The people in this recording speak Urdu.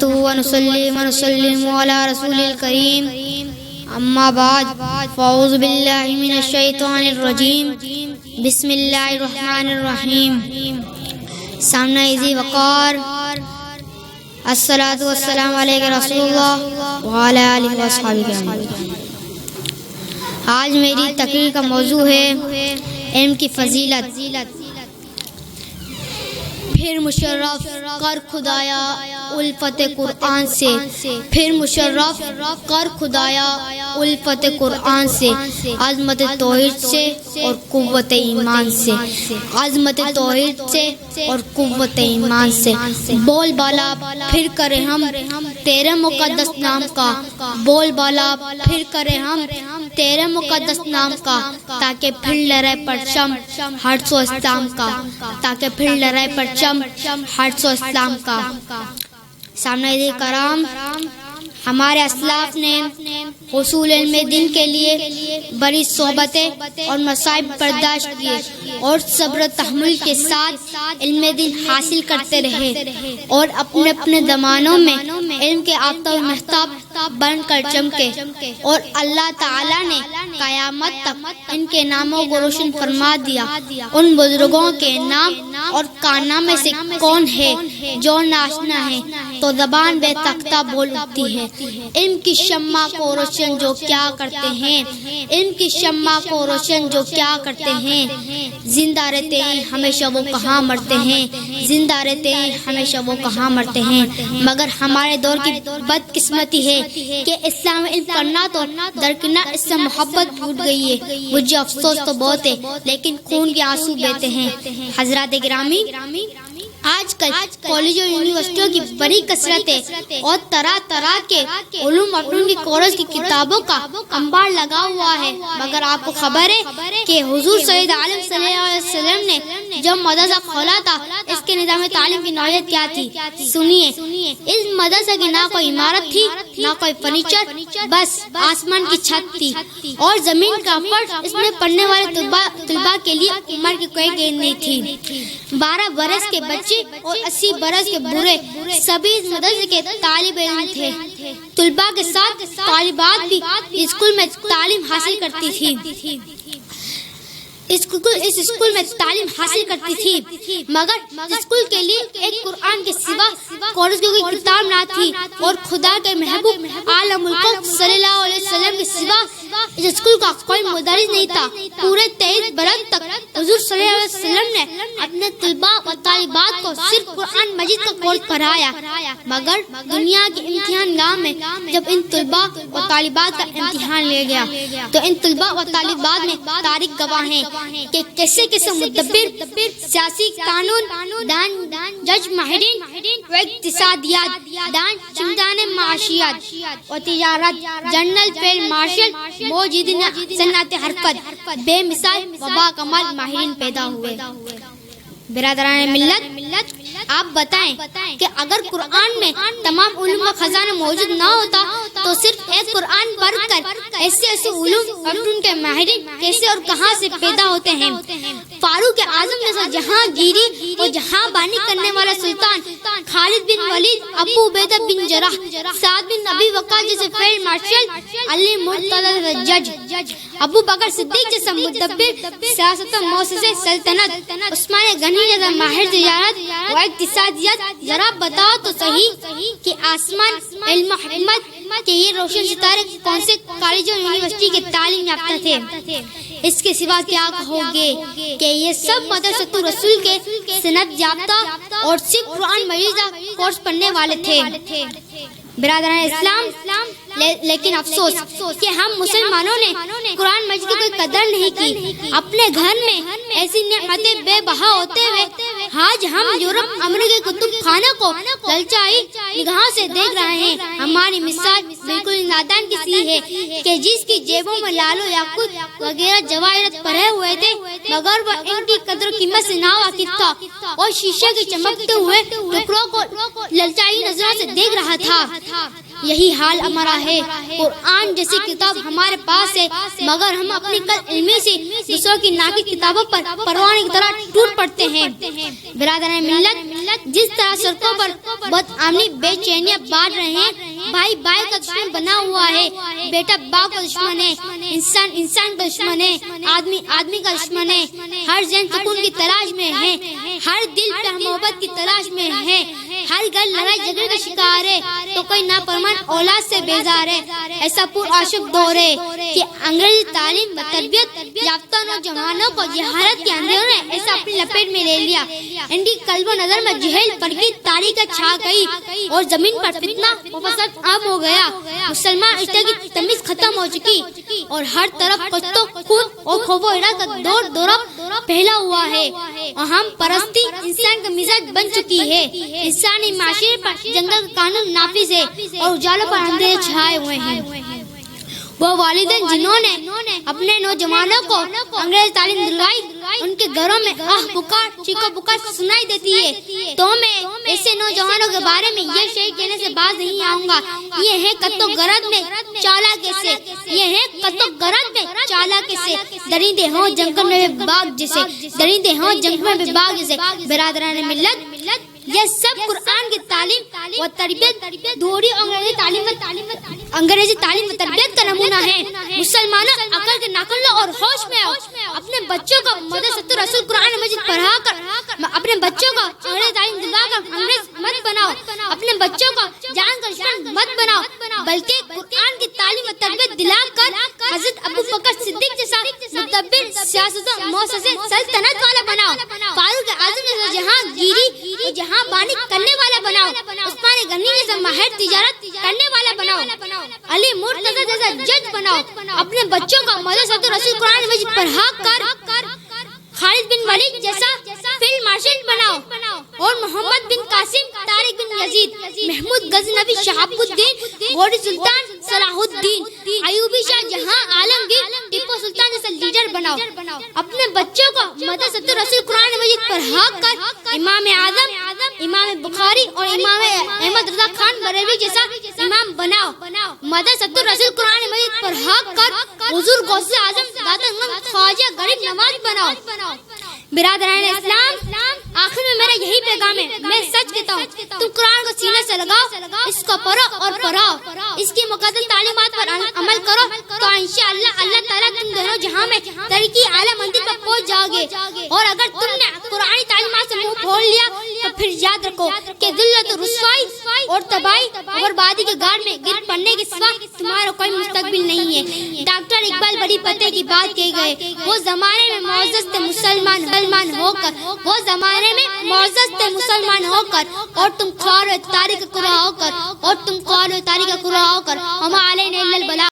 ونصلي ونسلم على رسول الكريم اما بعد فاعوذ باللہ من الشیطان الرجیم بسم اللہ الرحمن الرحیم. سامنے ذی وقار الصلاۃ والسلام علیک رسول اللہ وعلی آلہ وصحبہ اجمعین. آج میری تقریر کا موضوع ہے علم کی فضیلت. پھر مشرف کر خدایا الفت قرآن سے، پھر مشرف کر خدایا الفت قرآن سے، عظمت توحید سے اور قوت ایمان سے، عظمت توحید سے اور قوت ایمان سے. بول بالا پھر کرے ہم تیرے مقدس نام کا، بول بالا پھر کرے ہم تیرے مقدس نام کا، تاکہ پھر لہرے پرچم ہر سو اسلام کا، تاکہ پھر لہرے پرچم ہر سو اسلام کا. سامنے کرام، ہمارے اسلاف نے حصول علم دین کے لیے بڑی صحبتیں اور مصائب برداشت کیے اور صبر و تحمل کے ساتھ علم دین حاصل کرتے رہے اور اپنے اپنے زمانوں میں علم کے آفتاب و مہتاب بن کر چمکے، اور اللہ تعالیٰ نے قیامت تک ان کے ناموں کو روشن فرما دیا. ان بزرگوں کے نام اور کارنامے سے کون ہے جو ناشنا ہے تو زبان بے تختہ بول اٹھتی ہے. علم کی شمع کو روشن جو کیا کرتے ہیں، علم کی شمع کو روشن جو کیا کرتے ہیں، زندہ رہتے ہیں ہمیشہ وہ کہاں مرتے ہیں، زندہ رہتے ہیں ہمیشہ وہ کہاں مرتے ہیں. مگر ہمارے دور کی بدقسمتی ہے کہ اسلام علم پڑھنا تو درکنار اس سے محبت ٹوٹ گئی ہے. مجھے افسوس تو بہت ہے لیکن خون کے آنسو بہتے ہیں. حضرات گرامی، آج کل کالج اور یونیورسٹیوں کی بڑی کثرت ہے اور طرح طرح کے علوم اور ان کی کورس کی کتابوں کا انبار لگا ہوا ہے. مگر آپ کو خبر ہے کہ حضور سید عالم صلی اللہ علیہ وسلم نے جب مدرسہ کھولا تھا اس کے نظام تعلیم کی نوعیت کیا تھی؟ سنیے، اس مدرسہ کی نہ کوئی عمارت تھی نہ کوئی فرنیچر، بس آسمان کی چھت تھی اور زمین کا فرش. اس میں پڑھنے والے طلباء کے لیے عمر کی کوئی قید نہیں تھی. 12 برس کے بچے اور 80 برس کے بوڑھے سبھی اس مدرسے کے طالب علم تھے. طلباء کے ساتھ طالبات بھی اسکول میں تعلیم حاصل کرتی تھی، اس اسکول میں تعلیم حاصل کرتی تھی. مگر اسکول کے لیے ایک قرآن کے سوا کورس کی کوئی کتاب نہ تھی اور خدا کے محبوب عالم الخلق صلی اللہ علیہ وسلم کے سوا اس اسکول کا کوئی مدرس نہیں تھا. پورے 23 برس تک حضور صلی اللہ علیہ وسلم نے اپنے طلباء و طالبات کو صرف قرآن مجید کا کورس پڑھایا. مگر دنیا کے امتحان گاہ میں جب ان طلباء و طالبات کا امتحان لیا گیا تو ان طلباء و طالبات میں تاریخ گواہ ہیں کہ کیسے کیسے مدبر، سیاسی، قانون دان، جج، ماہرین و اقتصادیات دان، چمدان معاشیات و تجارت، جنرل فیلڈ مارشل، موجودین صنعت حرکت، بے مثال و باکمال ماہرین پیدا ہوئے. برادران ملت، آپ بتائیں کہ اگر قرآن میں تمام علوم کا خزانہ موجود نہ ہوتا تو صرف ایک قرآن پڑھ کر ایسے علوم اور ان کے ماہرین کیسے اور کہاں سے پیدا ہوتے ہیں؟ فاروق اعظم جیسا جہاں گیری اور جہاں بانی کرنے والا سلطان، خالد بن ولید، ابو عبیدہ بن جراح، سعد بن ابی وقاص جیسے فیلڈ مارشل، علی مرتضی جج، ابو بکر صدیق جیسا مدبر سیاست و مؤسسے سلطنت، عثمان غنی جیسا ماہر تجارت و اقتصادیات. ذرا بتاؤ تو صحیح کہ آسمان، علم و حکمت کے یہ روشن ستارے کون سے کالج اور یونیورسٹی کے تعلیم یافتہ تھے؟ اس کے سوا کیا کہو گے کہ یہ سب مدرسۃ رسول کے سند یافتہ اور صرف قرآن مجید کورس پڑھنے والے تھے. برادران اسلام، لیکن افسوس کہ ہم مسلمانوں نے قرآن مجید کی کوئی قدر نہیں کی. اپنے گھر میں ایسی نعمتیں بے بہا ہوتے ہوئے آج ہم یورپ امریکی کتب خانہ کو للچائی نگاہوں سے دیکھ رہے ہیں. ہماری مثال بالکل نادان کسی ہے کہ جس کی جیبوں میں لالو یاقوت وغیرہ جواہرات پڑے ہوئے تھے مگر وہ ان کی قدر قیمت سے ناواقف تھا اور شیشے کے چمکتے ہوئے ٹکڑوں کو للچائی نظروں سے دیکھ رہا تھا. یہی حال ہمارا ہے. قرآن جیسی کتاب ہمارے پاس ہے مگر ہم اپنی قلب علمی سے دوسروں کی ناقص کتابوں پر پروانہ کی طرح ٹوٹ پڑتے ہیں. برادران ملت، جس طرح سڑکوں پر بدامنی بے چینیاں بانٹ رہے ہیں، بھائی بھائی کا دشمن بنا ہوا ہے، بیٹا باپ کا دشمن ہے، انسان انسان کا دشمن ہے، آدمی آدمی کا دشمن ہے، ہر ذہن سکون کی تلاش میں ہے، ہر دل پیار محبت کی تلاش میں ہے، ہر گھر لڑائی جھگڑے کا شکار ہے تو کوئی نافرمان اولاد سے بیزار ہے۔ ایسا پرآشوب دور ہے کہ انگریزی تعلیم و تربیت یافتہ نوجوانوں کو جہالت کے اندھیروں نے ایسا اپنی لپیٹ میں لے لیا، ان کی قلب و نظر میں جہل پر کی تاریخ چھا گئی اور زمین پر فتنہ و فساد عام ہو گیا، مسلمان رشتے کی تمیز ختم ہو چکی اور ہر طرف قتل و خون اور خوف و ہراس کا دورہ پھیلا ہوا ہے، اور ہم پرستی انسان کا مزاج بن چکی ہے، انسانی معاشرے پر جنگل کا قانون نافذ ہے اور اجالوں پر اندھیرے چھائے ہوئے ہیں۔ وہ والدین جنہوں نے اپنے نوجوانوں کو انگریزی تعلیم دلوائی، ان کے گھروں میں آہ پکار چیخو پکار سنائی دیتی ہے، تو میں ایسے نوجوانوں کے بارے میں یہ شعر کہنے سے باز نہیں آؤں گا، یہ ہے قط و غرض میں چالاک سے، یہ ہے قط و غرض میں چالاک سے، درندے ہوں جنگل میں باغ جیسے، درندے ہوں جنگل میں باغ جیسے۔ برادران ملت، یہ سب قرآن کی تعلیم و تربیت دوہری انگریزی تعلیم و تربیت کا نمونہ ہے۔ مسلمانوں عقل کے ناقل لو اور ہوش میں آؤ، اپنے بچوں کو مدرسۃ رسول قرآن مجید پڑھا کر، اپنے بچوں کو انگریزی تعلیم دلوا کر انگریز مت بناؤ، اپنے بچوں کو جان کا دشمن مت بناؤ، بلکہ قرآن کی تعلیم و تربیت دلا کر حضرت ابو بکر صدیق جیسا مدبر سیاست و مؤسسے سلطنت والا بناؤ، فاروق اعظم جیسا جہاں گیری اور جہاں بانی کرنے والا بناؤ، عثمان غنی جیسا ماہر تجارت کرنے والا بناؤ، علی مرتضی جیسا جج بناؤ، اپنے بچوں کو مدرسۃ رسول قرآن مجید پڑھا کر خالد بن ولید جیسا فیلڈ مارشل بناؤ، اور محمد بن قاسم، طارق بن یزید، محمود غزنوی، شہاب الدین، غوری سلطان، صلاح الدین ایوبی، شاہ جہاں، عالمگیر، ٹیپو سلطان جیسا لیڈر بناؤ، اپنے بچوں کو مدرسۃ رسول قرآن مجید پڑھا کر امام اعظم، امام بخاری اور امام احمد رضا خان بریلوی جیسا امام بناؤ، مدرسۃ رسول قرآن مجید پڑھا کر حضور غوث اعظم داتا گنج خواجہ غریب نواز بناؤ۔ برادران اسلام، آخر میں میرا یہی پیغام ہے، میں سچ کہتا ہوں، تم قرآن کو سینے سے لگاؤ، اس کو پڑھو اور پڑھاؤ، اس کی مقدس تعلیمات پر عمل کرو تو انشاءاللہ اللہ تعالیٰ تم دونوں جہاں میں ترقی اعلیٰ منزل پر پہنچ جاؤ گے، اور اگر تم نے قرآنی تعلیمات سے منہ پھوڑ لیا تو پھر یاد رکھو کہ ذلت و رسوائی اور تباہی اور بربادی کے گاڑ میں گر پڑنے کے سوا تمہارا کوئی مستقبل نہیں ہے۔ ڈاکٹر اقبال بڑی پتے کی بات کہے گئے، وہ زمانے میں معزز تھے مسلمان ہو کر، وہ زمانے میں معزز تھے مسلمان ہو کر، اور تم خوار تاریخ قرآن ہو کر، اور تم خوار تاریخ قرآن ہو کر، وما علینا الا البلاغ۔